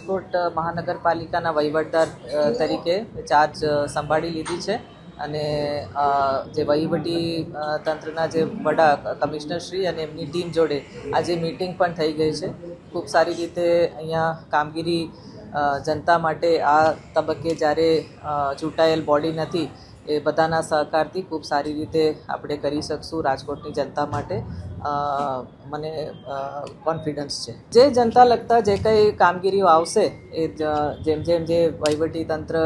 રાજકોટ મહાનગરપાલિકાના વહીવટદાર તરીકે ચાર્જ સંભાળી લીધી છે અને જે વહીવટી તંત્રના જે વડા કમિશનરશ્રી અને એમની ટીમ જોડે આજે મીટિંગ પણ થઈ ગઈ છે. ખૂબ સારી રીતે અહીંયા કામગીરી જનતા માટે આ તબક્કે જ્યારે ચૂંટાયેલ બોડી નથી એ બધાના સહકારથી ખૂબ સારી રીતે આપણે કરી શકશું રાજકોટની જનતા માટે. મને કોન્ફિડન્સ છે. જે જનતા લગતા જે કંઈ કામગીરીઓ આવશે એ જેમ જેમ જે વહીવટીતંત્ર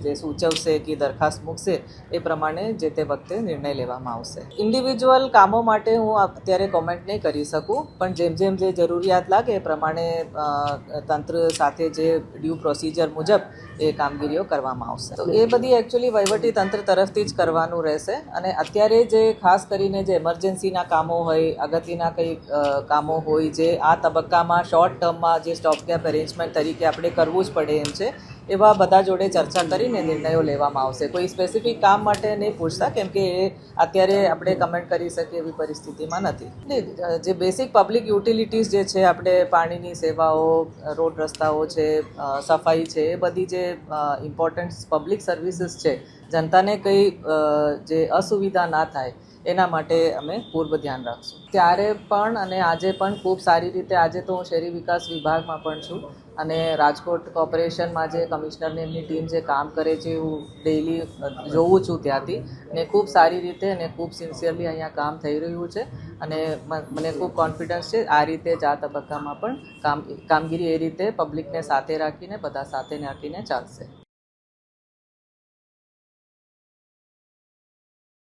જે સૂચવશે કે દરખાસ્ત મૂકશે એ પ્રમાણે જે તે વખતે નિર્ણય લેવામાં આવશે. ઇન્ડિવિજ્યુઅલ કામો માટે હું અત્યારે કોમેન્ટ નહીં કરી શકું, પણ જેમ જેમ જે જરૂરિયાત લાગે એ પ્રમાણે તંત્ર સાથે જે ડ્યુ પ્રોસિજર મુજબ એ કામગીરીઓ કરવામાં આવશે. તો એ બધી એકચ્યુઅલી વહીવટી તંત્ર તરફથી જ કરવાનું રહેશે અને અત્યારે જે ખાસ કરીને જે એમરજન્સીના કામો હોય, અગત્યના કંઈ કામો હોય જે આ તબક્કામાં શોર્ટ ટર્મમાં જે સ્ટોપગેપ અરેન્જમેન્ટ તરીકે આપણે કરવું જ પડે એમ છે, એવા બધા જોડે ચર્ચા કરીને નિર્ણયો લેવામાં આવશે. કોઈ સ્પેસિફિક કામ માટે નહીં પૂછતા, કેમ કે એ અત્યારે આપણે કમેન્ટ કરી શકીએ એવી પરિસ્થિતિમાં નથી. જે બેસિક પબ્લિક યુટિલિટીઝ જે છે, આપણે પાણીની સેવાઓ, રોડ રસ્તાઓ છે, સફાઈ છે, એ બધી જે ઇમ્પોર્ટન્ટ પબ્લિક સર્વિસીસ છે, જનતાને કંઈ જે અસુવિધા ના થાય એના માટે અમે પૂર્વ ધ્યાન રાખશું. ત્યારે પણ અને આજે પણ ખૂબ સારી રીતે, આજે તો હું શહેરી વિકાસ વિભાગમાં પણ છું અને રાજકોટ કોર્પોરેશનમાં જે કમિશનરની એમની ટીમ જે કામ કરે છે હું ડેઇલી જોઉં છું ત્યાંથી, અને ખૂબ સારી રીતે અને ખૂબ સિન્સિયરલી અહીંયા કામ થઈ રહ્યું છે અને મને ખૂબ કોન્ફિડન્સ છે આ રીતે જ આ તબક્કામાં પણ કામગીરી એ રીતે પબ્લિકને સાથે રાખીને, બધા સાથે રાખીને ચાલશે.